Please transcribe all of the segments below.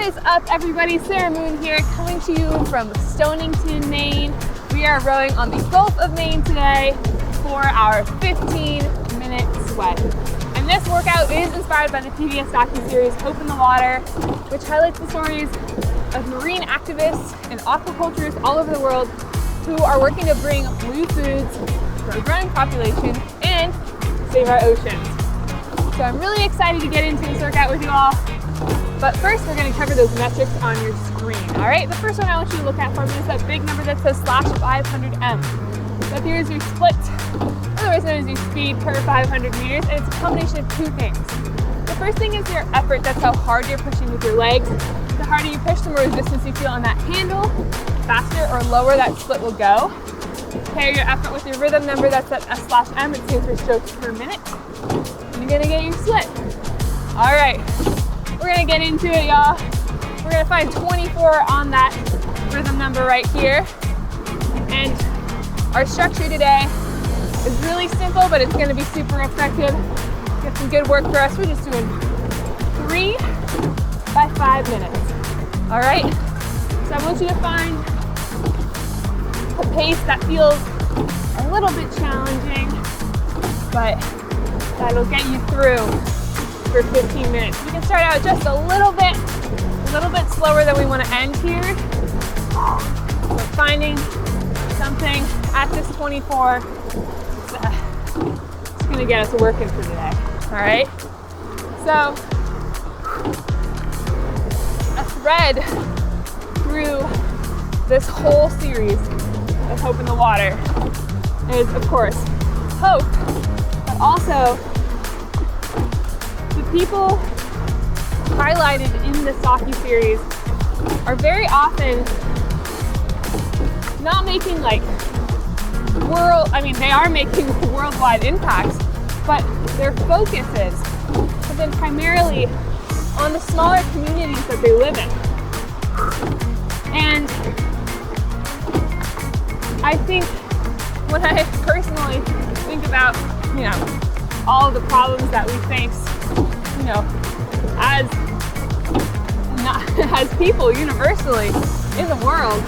What is up, everybody? Sera here, coming to you from Stonington, Maine. We are rowing on the Gulf of Maine today for our 15-minute sweat. And this workout is inspired by the PBS docuseries Hope in the Water, which highlights the stories of marine activists and aquaculturists all over the world who are working to bring blue foods to our growing population and save our oceans. So I'm really excited to get into this workout with you all. But first, we're going to cover those metrics on your screen. All right, the first one I want you to look at for me is that big number that says /500m. That here is your split, otherwise known as your speed per 500 meters, and it's a combination of two things. The first thing is your effort. That's how hard you're pushing with your legs. The harder you push, the more resistance you feel on that handle. Faster or lower that split will go. Pair your effort with your rhythm number. That's at S/M. It stands for strokes per minute. And you're gonna get your split. All right. We're gonna get into it, y'all. We're gonna find 24 on that rhythm number right here. And our structure today is really simple, but it's gonna be super effective. Get some good work for us. We're just doing 3 by 5 minutes. All right? So I want you to find a pace that feels a little bit challenging, but that'll get you through for 15 minutes. We can start out just a little bit slower than we want to end here. So finding something at this 24 is going to get us working for today. All right. So a thread through this whole series of Hope in the Water is, of course, hope, but also people highlighted in the docuseries are very often not making they are making worldwide impacts, but their focuses have been primarily on the smaller communities that they live in. And I think when I personally think about, all of the problems that we face, as people universally in the world,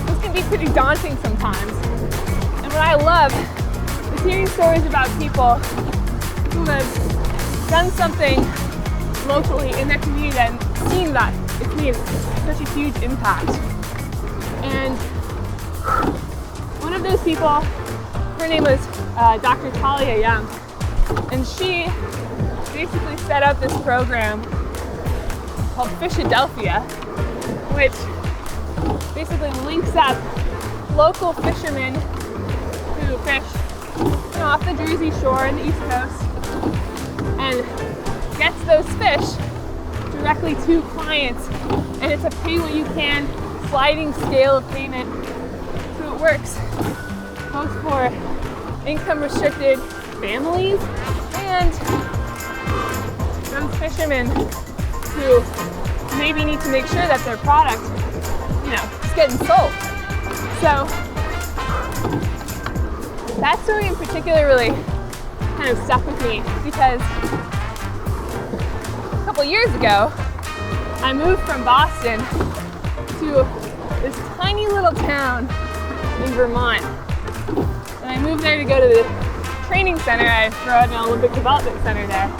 this can be pretty daunting sometimes. And what I love is hearing stories about people who have done something locally in their community and seen that it's made such a huge impact. And one of those people, her name was Dr. Talia Young, and she basically set up this program called Fishadelphia, which basically links up local fishermen who fish off the Jersey Shore and the East Coast and gets those fish directly to clients. And it's a pay-what-you-can sliding scale of payment. So it works both for income-restricted families and those fishermen who maybe need to make sure that their product, is getting sold. So that story in particular really kind of stuck with me because a couple years ago, I moved from Boston to this tiny little town in Vermont. And I moved there to go to the training center. I run an Olympic Development Center there.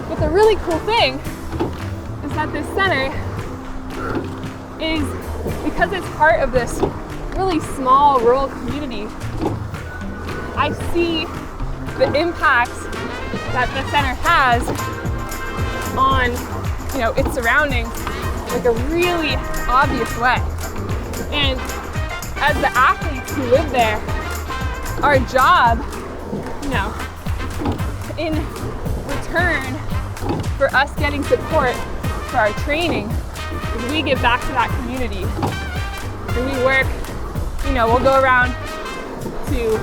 But the really cool thing is that this center is, because it's part of this really small rural community, I see the impacts that the center has on, its surroundings like a really obvious way. And as the athletes who live there, our job, in return for us getting support for our training, is we give back to that community. And we work, we'll go around to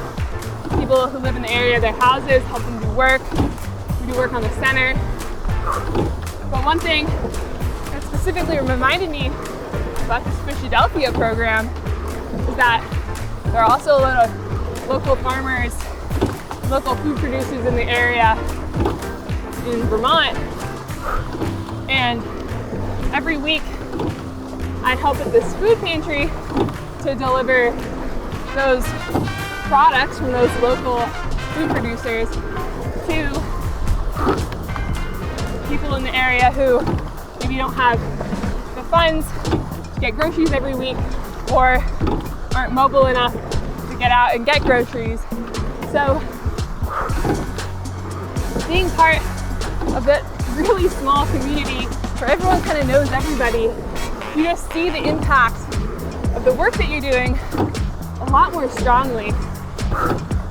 people who live in the area, their houses, help them do work. We do work on the center. But one thing that specifically reminded me about this Fishadelphia program is that there are also a lot of local farmers, local food producers in the area in Vermont. And every week I help at this food pantry to deliver those products from those local food producers to people in the area who maybe don't have the funds to get groceries every week or aren't mobile enough to get out and get groceries. So being part of that really small community where everyone kind of knows everybody, you just see the impact of the work that you're doing a lot more strongly,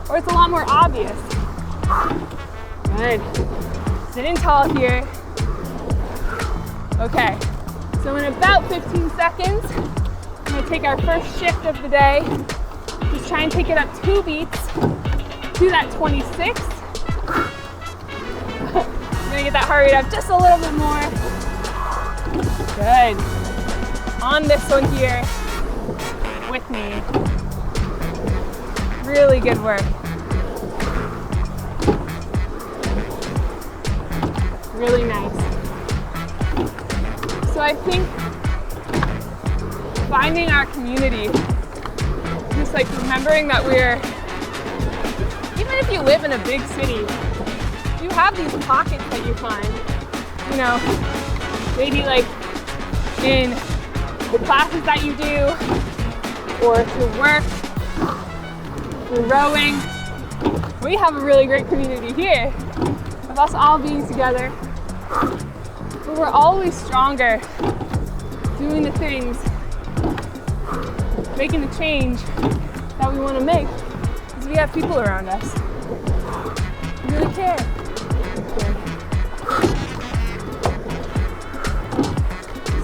or it's a lot more obvious. Good. Sitting tall here. Okay, so in about 15 seconds, I'm gonna take our first shift of the day. Just try and take it up 2 beats to that 26. I'm gonna get that heart rate up just a little bit more. Good. On this one here with me. Really good work. Really nice. So I think finding our community, just like remembering that even if you live in a big city, you have these pockets that you find, you know, maybe like in the classes that you do, or through work, through rowing. We have a really great community here of us all being together, but we're always stronger doing the things, making the change that we want to make, because we have people around us who really care.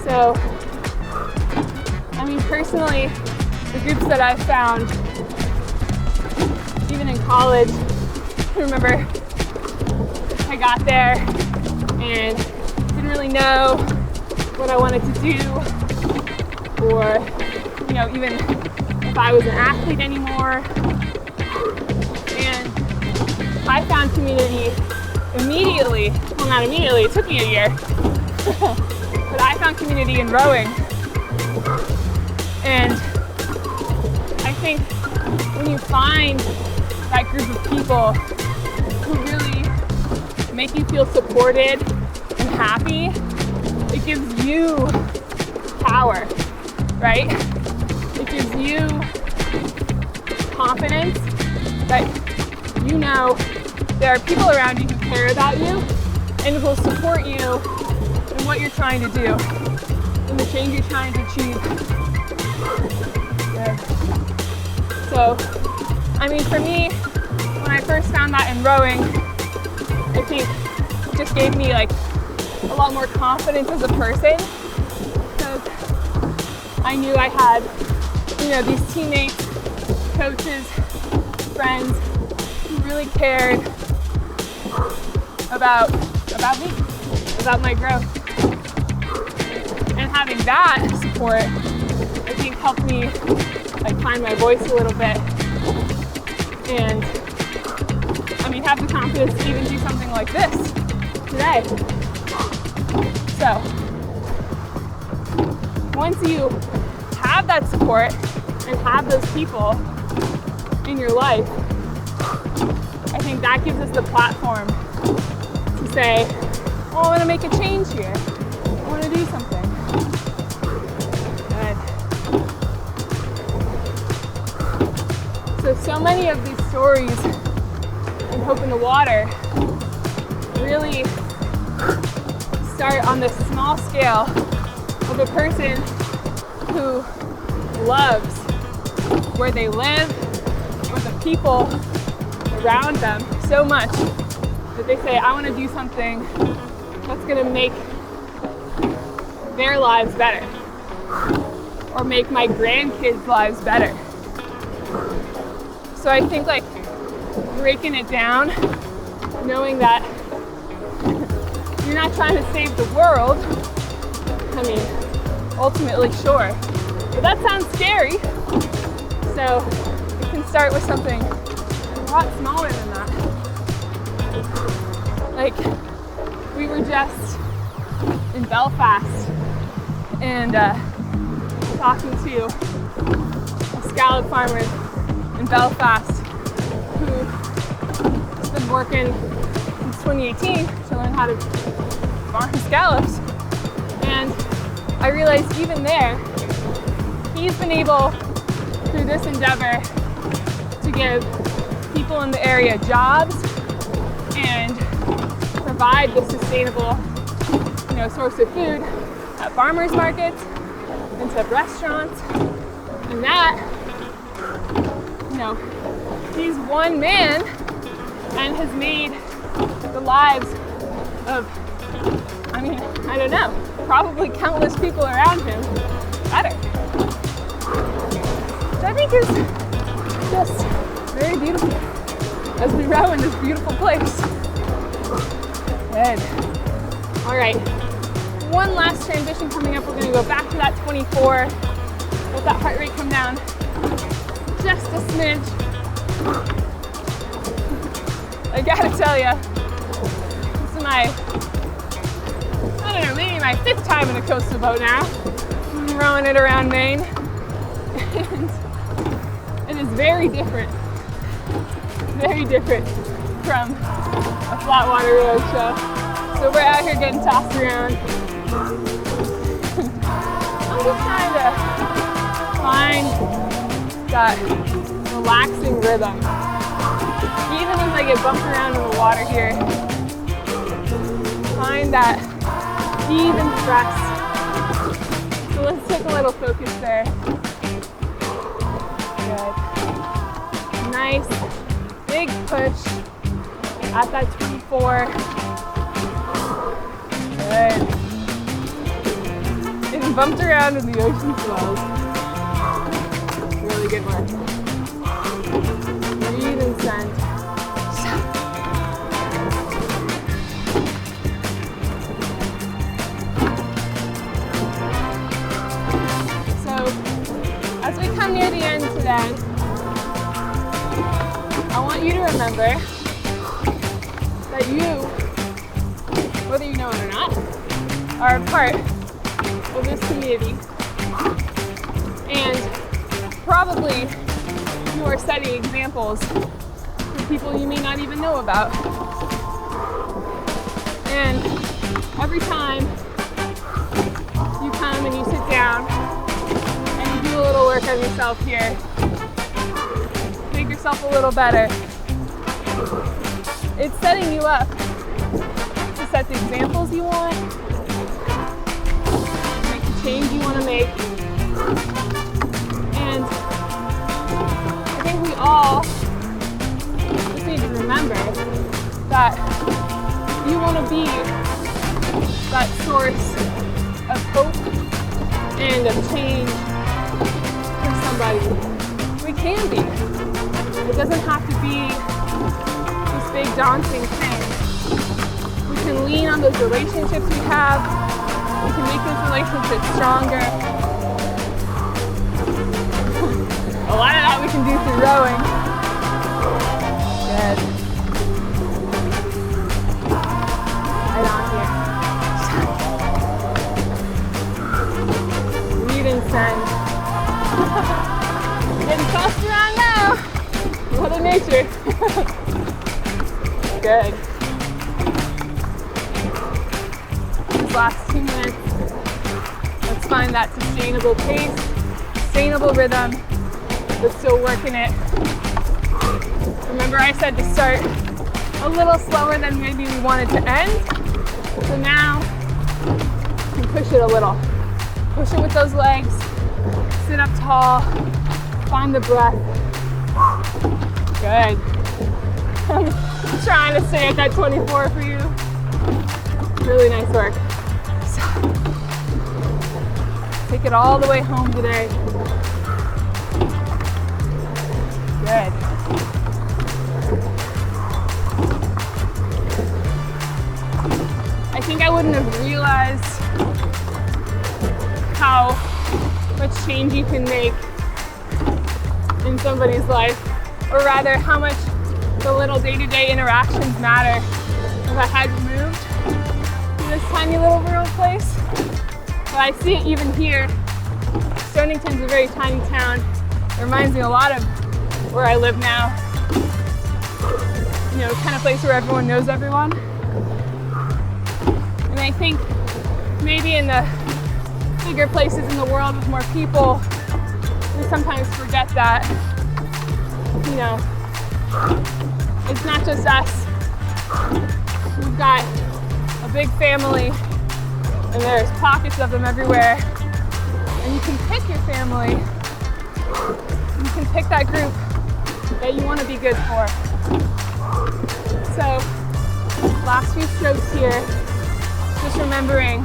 So, I mean, personally, the groups that I've found, even in college, I remember I got there and didn't really know what I wanted to do, or, you know, even if I was an athlete anymore. And I found community immediately. Well, not immediately, it took me a year. But I found community in rowing. And I think when you find that group of people who really make you feel supported and happy, it gives you power, right? It gives you confidence that you know there are people around you who care about you and will support you in what you're trying to do, in the change you're trying to achieve. Good. So, I mean, for me, when I first found that in rowing, I think it just gave me like a lot more confidence as a person, because I knew I had, you know, these teammates, coaches, friends who really cared about me, about my growth. And having that support, I think, helped me like find my voice a little bit, and I mean, have the confidence to even do something like this today. So once you have that support and have those people in your life, I think that gives us the platform to say, oh, I want to make a change here. I want to do something. Good. So many of these stories in Hope in the Water really start on this small scale of a person who loves where they live or the people around them so much that they say, I want to do something that's going to make their lives better, or make my grandkids' lives better. So I think like breaking it down, knowing that you're not trying to save the world. I mean, ultimately, sure, but that sounds scary. So you can start with something a lot smaller than that. Like, we were just in Belfast and talking to a scallop farmer in Belfast who has been working since 2018 to learn how to farm scallops. And I realized even there, he's been able, through this endeavor, to give people in the area jobs and provide the sustainable, source of food at farmers markets and to restaurants. And that, he's one man and has made the lives of, I don't know, probably countless people around him better. Which I think is just very beautiful as we row in this beautiful place. Good. All right, one last transition coming up. We're gonna go back to that 24, let that heart rate come down just a smidge. I gotta tell you, this is maybe my 5th time in a coastal boat now. I'm rowing it around Maine. And it is very different from a flat water road show. So we're out here getting tossed around. I'm just trying to find that relaxing rhythm. Even as I get bumped around in the water here, find that even press. So let's take a little focus there. Good. Nice big push at that 24. Good. Getting bumped around in the ocean swells. Really good work. Breathe and send. As we come near the end today, I want you to remember that you, whether you know it or not, are a part of this community. And probably you are setting examples for people you may not even know about. And every time you come and you sit down, do a little work on yourself here. Make yourself a little better. It's setting you up to set the examples you want, make the change you want to make. And I think we all just need to remember that you want to be that source of hope and of change for somebody. We can be. It doesn't have to be this big daunting thing. We can lean on those relationships we have. We can make those relationships stronger. A lot of that we can do through rowing. Good. Right on here. Breathe and send. Getting tossed around now. Mother Nature. Good. These last 2 minutes, let's find that sustainable pace, sustainable rhythm, but still working it. Remember I said to start a little slower than maybe we wanted to end. So now, you can push it a little. Push it with those legs. Sit up tall, find the breath. Good. I'm trying to stay at that 24 for you. Really nice work. So, take it all the way home today. Good. I think I wouldn't have realized how much change you can make in somebody's life, or rather how much the little day-to-day interactions matter if I hadn't moved to this tiny little rural place. But I see it even here. Stonington's a very tiny town. It reminds me a lot of where I live now. You know, kind of place where everyone knows everyone. And I think maybe in the bigger places in the world with more people, we sometimes forget that, you know, it's not just us. We've got a big family, and there's pockets of them everywhere. And you can pick your family. You can pick that group that you want to be good for. So, last few strokes here, just remembering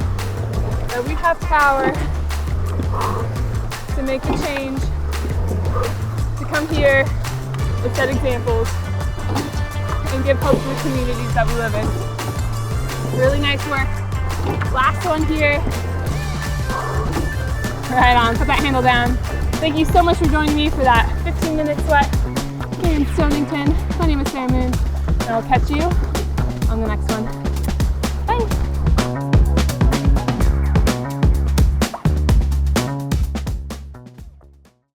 that we have power to make the change, to come here and set examples and give hope to the communities that we live in. Really nice work. Last one here. Right on, put that handle down. Thank you so much for joining me for that 15-minute sweat here in Stonington. My name is Sera, and I'll catch you on the next one.